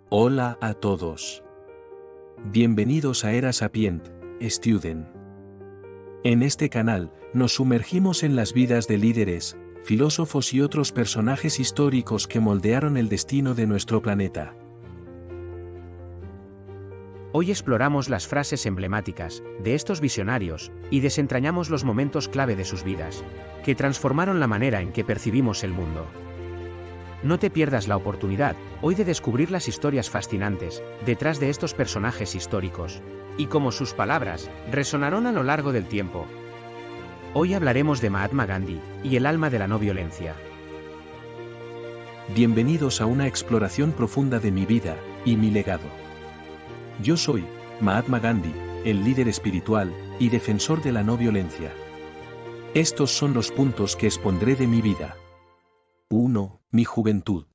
Hola a todos. Bienvenidos a Era Sapient, Student. En este canal, nos sumergimos en las vidas de líderes, filósofos y otros personajes históricos que moldearon el destino de nuestro planeta. Hoy exploramos las frases emblemáticas de estos visionarios y desentrañamos los momentos clave de sus vidas, que transformaron la manera en que percibimos el mundo. No te pierdas la oportunidad, hoy, de descubrir las historias fascinantes detrás de estos personajes históricos, y cómo sus palabras resonaron a lo largo del tiempo. Hoy hablaremos de Mahatma Gandhi y el alma de la no violencia. Bienvenidos a una exploración profunda de mi vida y mi legado. Yo soy Mahatma Gandhi, el líder espiritual y defensor de la no violencia. Estos son los puntos que expondré de mi vida. 1. Mi juventud.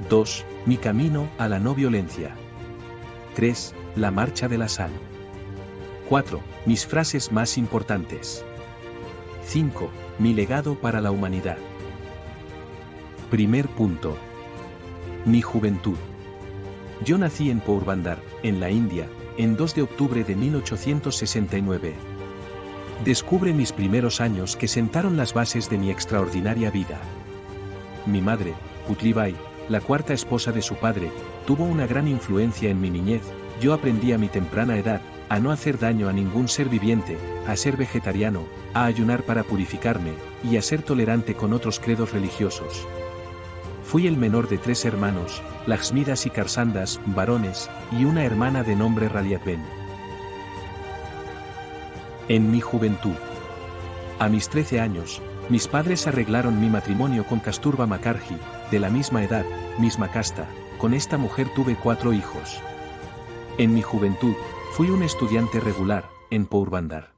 2. Mi camino a la no violencia. 3. La marcha de la sal. 4. Mis frases más importantes. 5. Mi legado para la humanidad. Primer punto. Mi juventud. Yo nací en Porbandar, en la India, en 2 de octubre de 1869. Descubre mis primeros años que sentaron las bases de mi extraordinaria vida. Mi madre, Putlibai, la cuarta esposa de su padre, tuvo una gran influencia en mi niñez. Yo aprendí a mi temprana edad a no hacer daño a ningún ser viviente, a ser vegetariano, a ayunar para purificarme, y a ser tolerante con otros credos religiosos. Fui el menor de 3 hermanos, Lakshmidas y Karsandas, varones, y una hermana de nombre Raliatben. En mi juventud. A mis 13 años, mis padres arreglaron mi matrimonio con Kasturba Mukherjee, de la misma edad, misma casta. Con esta mujer tuve 4 hijos. En mi juventud, fui un estudiante regular, en Porbandar.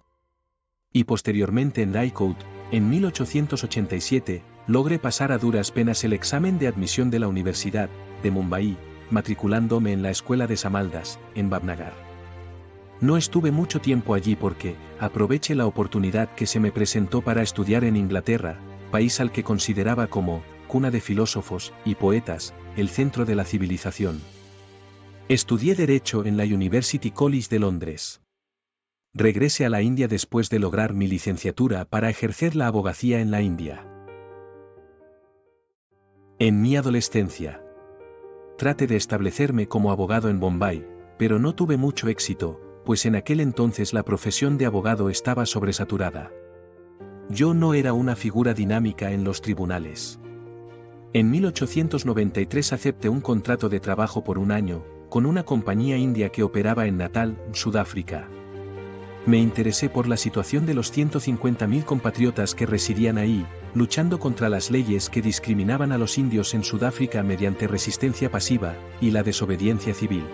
Y posteriormente en Raijkout, en 1887, logré pasar a duras penas el examen de admisión de la Universidad de Mumbai, matriculándome en la escuela de Samaldas, en Bhavnagar. No estuve mucho tiempo allí porque aproveché la oportunidad que se me presentó para estudiar en Inglaterra, país al que consideraba como cuna de filósofos y poetas, el centro de la civilización. Estudié Derecho en la University College de Londres. Regresé a la India después de lograr mi licenciatura para ejercer la abogacía en la India. En mi adolescencia. Traté de establecerme como abogado en Bombay, pero no tuve mucho éxito, pues en aquel entonces la profesión de abogado estaba sobresaturada. Yo no era una figura dinámica en los tribunales. En 1893 acepté un contrato de trabajo por 1 año, con una compañía india que operaba en Natal, Sudáfrica. Me interesé por la situación de los 150.000 compatriotas que residían ahí, luchando contra las leyes que discriminaban a los indios en Sudáfrica mediante resistencia pasiva y la desobediencia civil.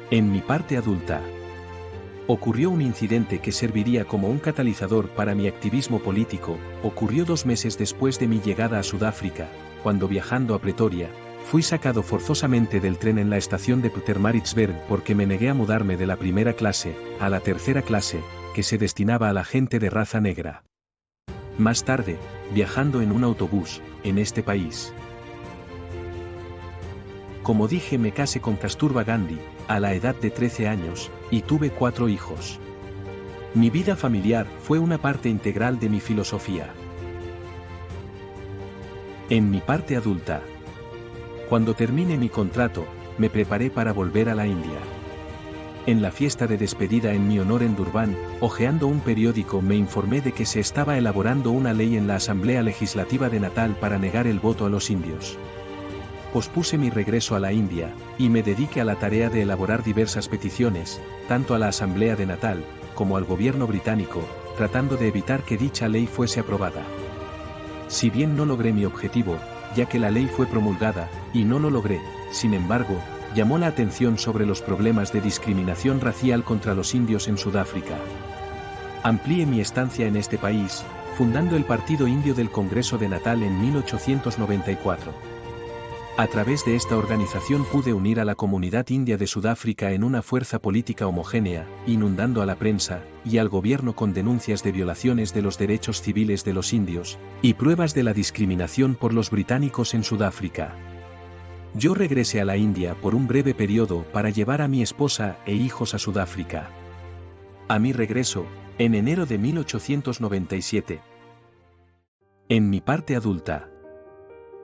En mi parte adulta. Ocurrió un incidente que serviría como un catalizador para mi activismo político. Ocurrió 2 meses después de mi llegada a Sudáfrica, cuando, viajando a Pretoria, fui sacado forzosamente del tren en la estación de Pietermaritzburg porque me negué a mudarme de la primera clase a la tercera clase, que se destinaba a la gente de raza negra. Más tarde, viajando en un autobús, en este país. Como dije, me casé con Kasturba Gandhi, a la edad de 13 años, y tuve 4 hijos. Mi vida familiar fue una parte integral de mi filosofía. En mi parte adulta. Cuando terminé mi contrato, me preparé para volver a la India. En la fiesta de despedida en mi honor en Durban, hojeando un periódico, me informé de que se estaba elaborando una ley en la Asamblea Legislativa de Natal para negar el voto a los indios. Pospuse mi regreso a la India, y me dediqué a la tarea de elaborar diversas peticiones, tanto a la Asamblea de Natal, como al gobierno británico, tratando de evitar que dicha ley fuese aprobada. Si bien no logré mi objetivo, ya que la ley fue promulgada, y no lo logré, sin embargo, llamó la atención sobre los problemas de discriminación racial contra los indios en Sudáfrica. Amplié mi estancia en este país, fundando el Partido Indio del Congreso de Natal en 1894. A través de esta organización pude unir a la comunidad india de Sudáfrica en una fuerza política homogénea, inundando a la prensa y al gobierno con denuncias de violaciones de los derechos civiles de los indios, y pruebas de la discriminación por los británicos en Sudáfrica. Yo regresé a la India por un breve periodo para llevar a mi esposa e hijos a Sudáfrica. A mi regreso, en enero de 1897. En mi parte adulta,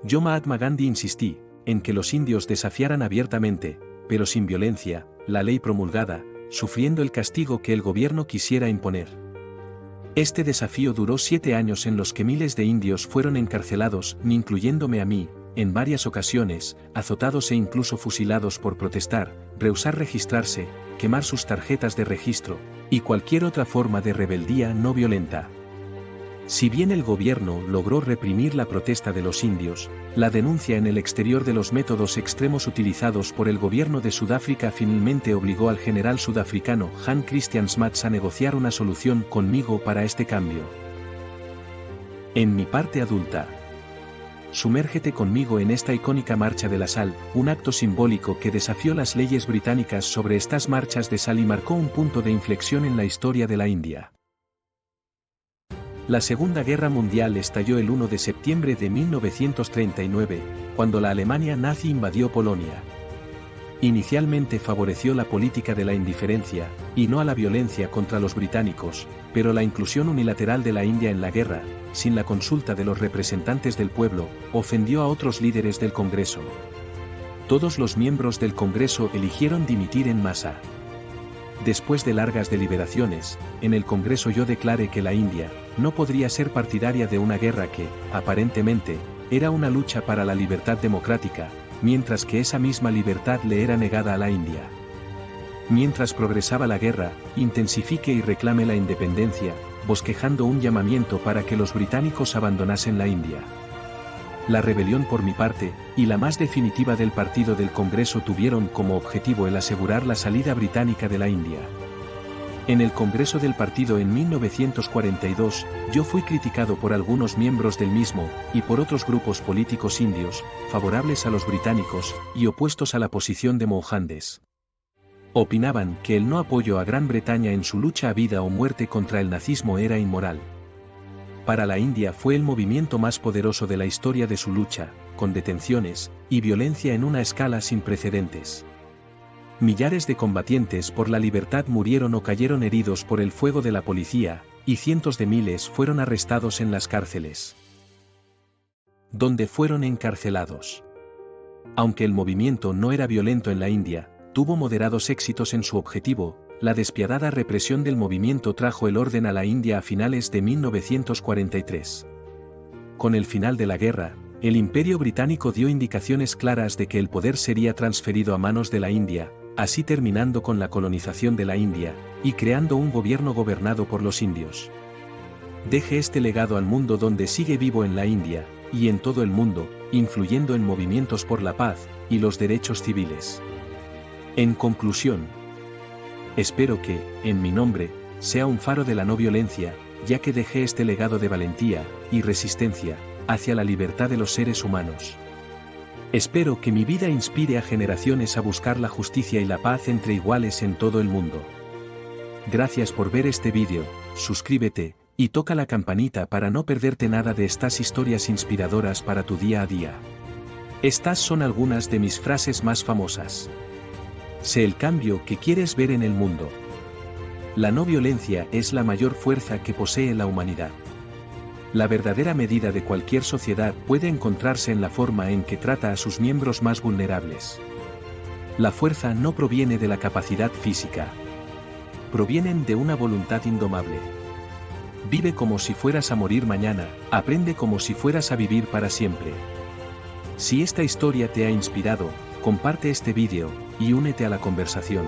yo Mahatma Gandhi insistí en que los indios desafiaran abiertamente, pero sin violencia, la ley promulgada, sufriendo el castigo que el gobierno quisiera imponer. Este desafío duró 7 años en los que miles de indios fueron encarcelados, incluyéndome a mí, en varias ocasiones, azotados e incluso fusilados por protestar, rehusar registrarse, quemar sus tarjetas de registro, y cualquier otra forma de rebeldía no violenta. Si bien el gobierno logró reprimir la protesta de los indios, la denuncia en el exterior de los métodos extremos utilizados por el gobierno de Sudáfrica finalmente obligó al general sudafricano Jan Christian Smuts a negociar una solución conmigo para este cambio. En mi parte adulta, sumérgete conmigo en esta icónica marcha de la sal, un acto simbólico que desafió las leyes británicas sobre estas marchas de sal y marcó un punto de inflexión en la historia de la India. La Segunda Guerra Mundial estalló el 1 de septiembre de 1939, cuando la Alemania nazi invadió Polonia. Inicialmente favoreció la política de la indiferencia, y no a la violencia contra los británicos, pero la inclusión unilateral de la India en la guerra, sin la consulta de los representantes del pueblo, ofendió a otros líderes del Congreso. Todos los miembros del Congreso eligieron dimitir en masa. Después de largas deliberaciones, en el Congreso yo declaré que la India no podría ser partidaria de una guerra que, aparentemente, era una lucha para la libertad democrática, mientras que esa misma libertad le era negada a la India. Mientras progresaba la guerra, intensifique y reclame la independencia, bosquejando un llamamiento para que los británicos abandonasen la India. La rebelión por mi parte, y la más definitiva del partido del Congreso tuvieron como objetivo el asegurar la salida británica de la India. En el Congreso del partido en 1942, yo fui criticado por algunos miembros del mismo, y por otros grupos políticos indios, favorables a los británicos, y opuestos a la posición de Mohandas. Opinaban que el no apoyo a Gran Bretaña en su lucha a vida o muerte contra el nazismo era inmoral. Para la India fue el movimiento más poderoso de la historia de su lucha, con detenciones y violencia en una escala sin precedentes. Millares de combatientes por la libertad murieron o cayeron heridos por el fuego de la policía, y cientos de miles fueron arrestados en las cárceles, donde fueron encarcelados. Aunque el movimiento no era violento en la India, tuvo moderados éxitos en su objetivo. La despiadada represión del movimiento trajo el orden a la India a finales de 1943. Con el final de la guerra, el Imperio Británico dio indicaciones claras de que el poder sería transferido a manos de la India, así terminando con la colonización de la India, y creando un gobierno gobernado por los indios. Deje este legado al mundo donde sigue vivo en la India, y en todo el mundo, influyendo en movimientos por la paz y los derechos civiles. En conclusión, espero que, en mi nombre, sea un faro de la no violencia, ya que dejé este legado de valentía y resistencia hacia la libertad de los seres humanos. Espero que mi vida inspire a generaciones a buscar la justicia y la paz entre iguales en todo el mundo. Gracias por ver este vídeo, suscríbete, y toca la campanita para no perderte nada de estas historias inspiradoras para tu día a día. Estas son algunas de mis frases más famosas. Sé el cambio que quieres ver en el mundo. La no violencia es la mayor fuerza que posee la humanidad. La verdadera medida de cualquier sociedad puede encontrarse en la forma en que trata a sus miembros más vulnerables. La fuerza no proviene de la capacidad física. Provienen de una voluntad indomable. Vive como si fueras a morir mañana, aprende como si fueras a vivir para siempre. Si esta historia te ha inspirado, comparte este vídeo, y únete a la conversación.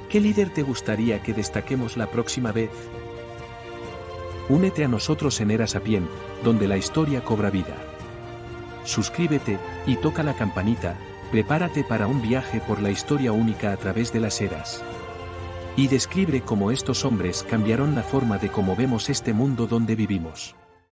¿Qué líder te gustaría que destaquemos la próxima vez? Únete a nosotros en Era Sapient, donde la historia cobra vida. Suscríbete, y toca la campanita, prepárate para un viaje por la historia única a través de las eras. Y describe cómo estos hombres cambiaron la forma de cómo vemos este mundo donde vivimos.